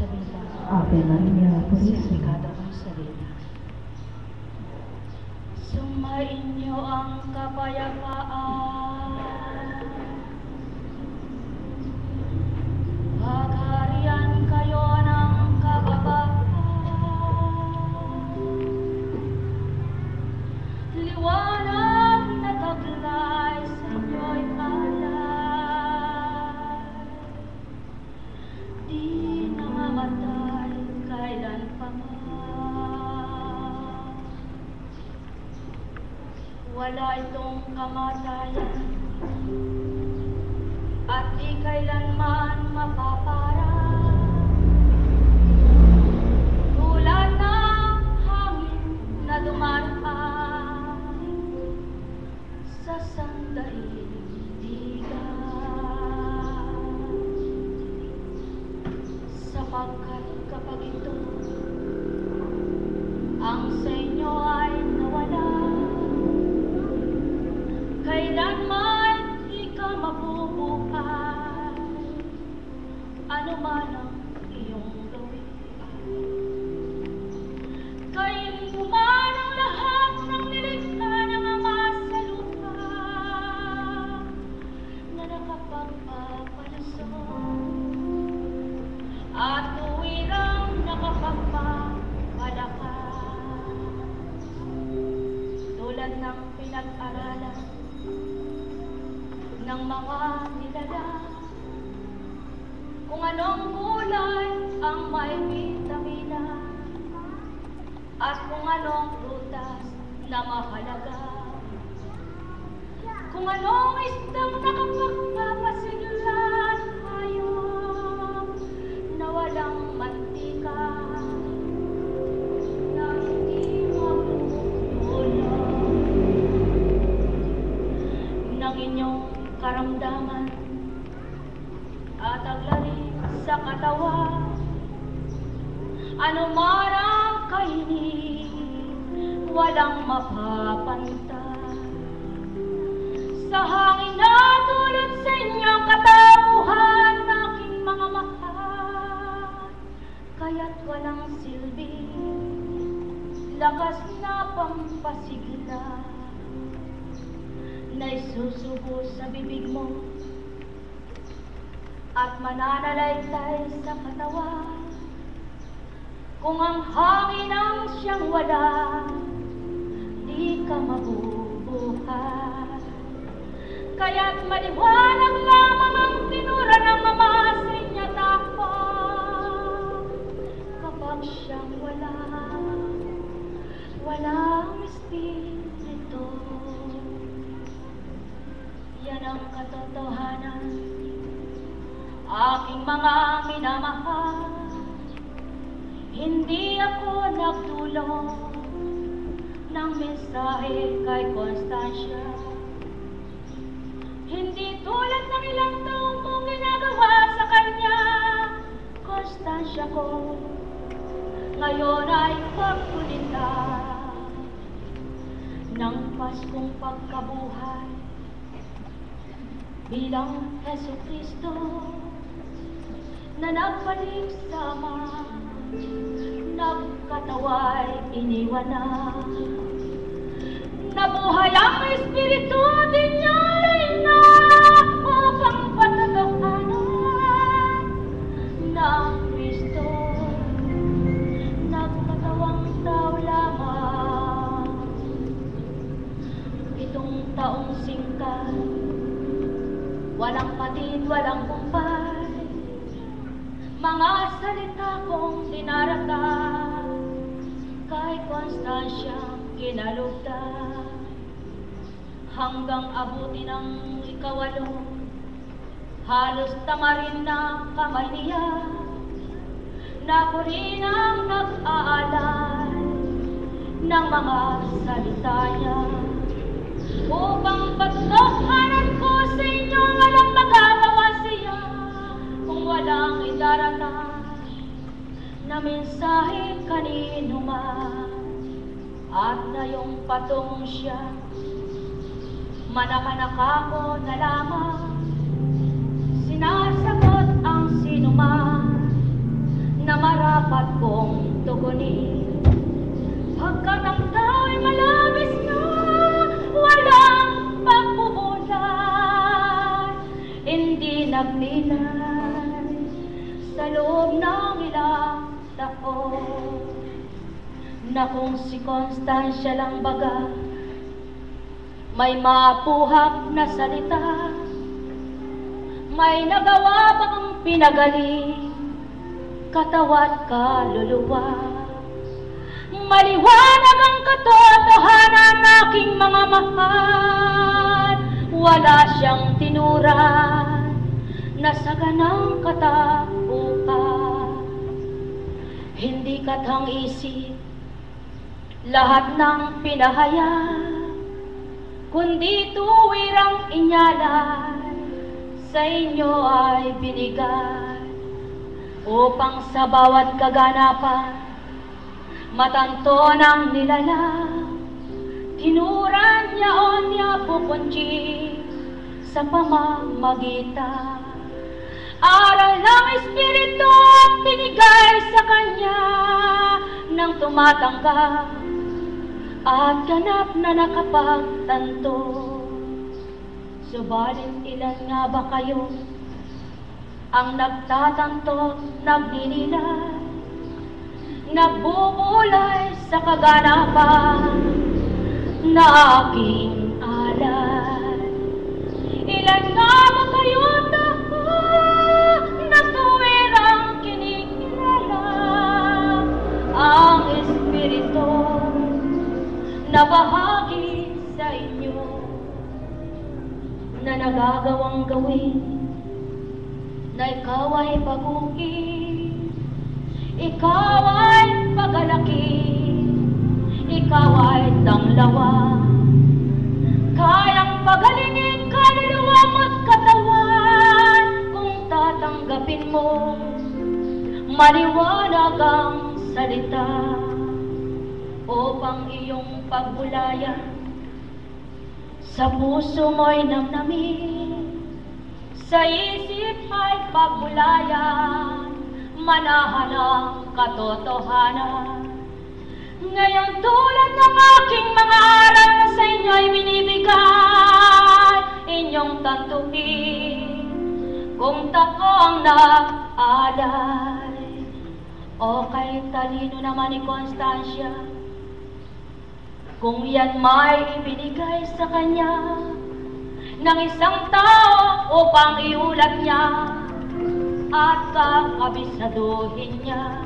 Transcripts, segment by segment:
sa vida. Ave Maria, Purificada consalida. Sumainyo ang kapayapaan. Pagharian kayo ng kababaan. Liwanag na taglay sa inyo'y alay. Di namamatay kailan pa man. Wala itong kamatayan at di kailanman mapaparang. Tulad ng hangin na dumaan sa sandaigdigan. Sapagkat kapag ito ang sa inyo ay nawala, kailanman di ka mabubuhay, ano man ang iyong gawin. Kainin mo man ang lahat ng nilikha ng Ama sa lupa na nakapagpapalusong at tuwirang nakapagpapalakas. Tulad ng pinag-aralan ng mga nilalang, kung anong kulay ang may vitamina at kung anong prutas na mahalaga, kung anong isdang nakapagpapasiglan hayop na walang mantika na hindi magtutulog ng inyong karamdaman at aglari sa katawan. Ano man ang kainin, walang mapapantay sa hangin na tulad sa inyong katauhan, aking mga mahal. Kaya't walang silbi, lakas na pampasigla na isusubo sa bibig mo at mananalaytay sa katawan. Kung ang hangin ang siyang wala, di ka mabubuhay. Kaya't maliwanag lamang ang tinura ng Ama sa inyo dapat. Kapag siyang wala, walang espiritu. Yan ang katotohanan, aking mga minamahal. Hindi ako nagdulong ng mensahe kay Constancia. Hindi tulad ng ilang taong mong ginagawa sa kanya, Constancia ko. Ngayon ay pagkulita ng Paskong pagkabuhay bilang Jesucristo na nagbalik sa Ama, nagkatawa'y iniwan na. Nabuhay ang Espiritu din niya rin na upang patotohanan ng Kristo. Nagkatawang tao lamang. Itong taong singkat, walang patid, walang kumpay. Mga salita kong dinarata kay Constancia kinalugdan, hanggang abutin ng ikawalo, halos tamarin na kamay niya, na ako rin ang nag-aalay ng mga salita niya, upang pagtohanan ko sa inyo walang magagawa siya kung walang idarata na mensahe kanino man. At ngayong patungong siya, manakanak ako na lamang, sinasagot ang sinuman na na kung si Constancia lang baga may mapuhap na salita, may nagawa bang pinagaling katawa't kaluluwa. Maliwanag ang katotohanan aking mga mahal, wala siyang tinuran na saganang katapukan. Hindi katang isip lahat ng pinahayag, kundi tuwirang inyalay sa inyo ay binigay, upang sa bawat kaganapan matanto ng nilalang tinuran niya o niya pupunchi sa pamamagitan. Aral ng Espiritu ang binigay sa kanya nang tumatanggap at ganap na nakapagtanto. Subalit ilan nga ba kayo ang nagtatanto, nagninilay, nagbubulay sa kaganapan na aking alay? Ilan nga ba kayo na tuwirang kinikilala ang Espiritu na bahagi sa inyo, na nagagawang gawin na ikaw ay pagukin, ikaw ay pagalaki, ikaw ay tanglawa, kayang pagalingin kaluluwa mo't katawan kung tatanggapin mo maliwanag ang salita, upang iyong pagbulayan sa puso mo'y namnamin, sa isip ay pagbulayan, manahan ang katotohanan. Ngayon tulad ng aking mga aral na sa inyo'y binibigay, inyong tantuin kung tako ang nag-alay. O kay talino naman ni Constancia, kung yan may ibinigay sa kanya ng isang tao upang iulat niya at kakabisaduhin niya,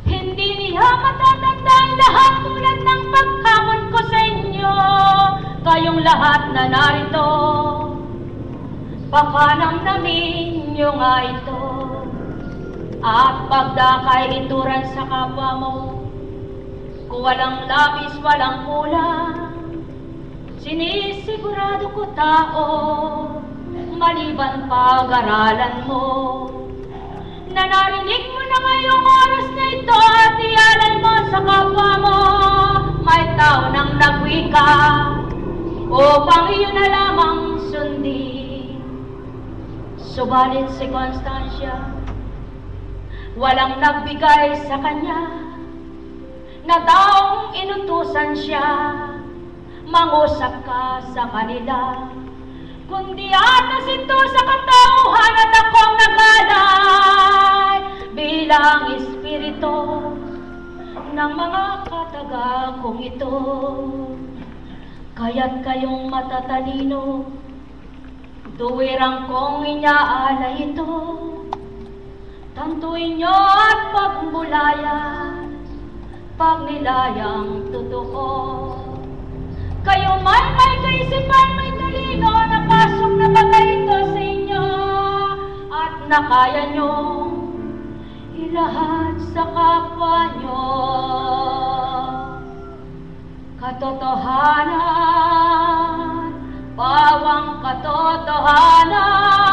hindi niya matatandaan lahat tulad ng paghamon ko sa inyo. Kayong lahat na narito, pakanamnamin niyo nga ito, at pagdakay ituran sa kapwa mo, kung walang labis, walang kulang. Sinisigurado ko tao, maliban pag-aralan mo, na narinig mo na ngayong oras na ito at ialay mo sa kapwa mo. May tao nang nagwika upang iyon na lamang sundin. Subalit si Constancia, walang nagbigay sa kanya na daong inutusan siya mangusap ka sa kanila, kundi atas ito sa katauhan at akong nagalay bilang espiritu ng mga kataga kong ito. Kaya't kayong matatalino, tuwirang kong inyaalay ito, tantuin nyo at pagbulayan, pagnilayang totoo. Kayo may kaisipan, may talino, napasok na bagay ito sa inyo, at nakaya nyo ilahat sa kapwa nyo. Katotohanan, pawang katotohanan,